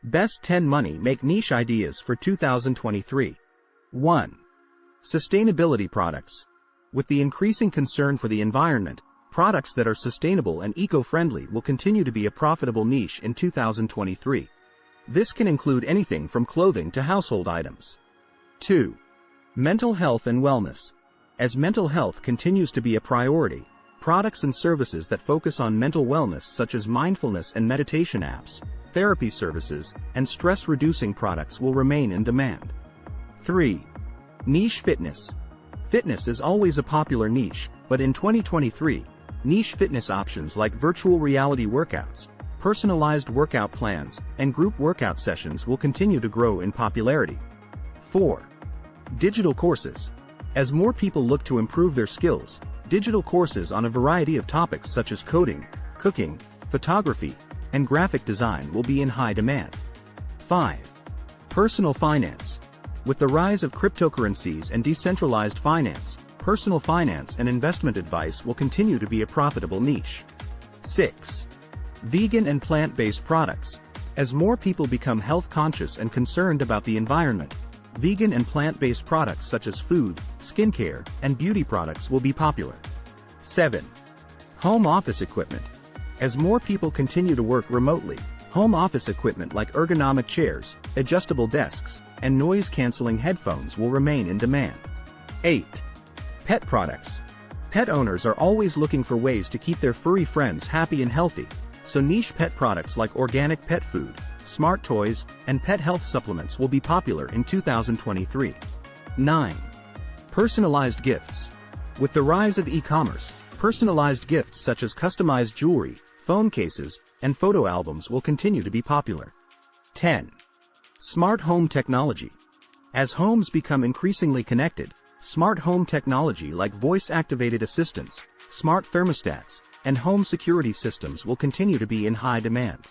Best 10 Money Make Niche Ideas for 2023. 1. Sustainability products. With the increasing concern for the environment, products that are sustainable and eco-friendly will continue to be a profitable niche in 2023. This can include anything from clothing to household items. 2. Mental health and wellness. As mental health continues to be a priority, products and services that focus on mental wellness such as mindfulness and meditation apps, therapy services, and stress-reducing products will remain in demand. 3. Niche fitness. Fitness is always a popular niche, but in 2023, niche fitness options like virtual reality workouts, personalized workout plans, and group workout sessions will continue to grow in popularity. 4. Digital courses. As more people look to improve their skills, digital courses on a variety of topics such as coding, cooking, photography, and graphic design will be in high demand. 5. Personal finance. With the rise of cryptocurrencies and decentralized finance, personal finance and investment advice will continue to be a profitable niche. 6. Vegan and plant-based products. As more people become health conscious and concerned about the environment, vegan and plant-based products such as food, skincare, and beauty products will be popular. 7. Home office equipment. As more people continue to work remotely, home office equipment like ergonomic chairs, adjustable desks, and noise-canceling headphones will remain in demand. 8. Pet products. Pet owners are always looking for ways to keep their furry friends happy and healthy, so niche pet products like organic pet food, smart toys, and pet health supplements will be popular in 2023. 9. Personalized gifts. With the rise of e-commerce, personalized gifts such as customized jewelry, phone cases, and photo albums will continue to be popular. 10. Smart home technology. As homes become increasingly connected, smart home technology like voice-activated assistants, smart thermostats, and home security systems will continue to be in high demand.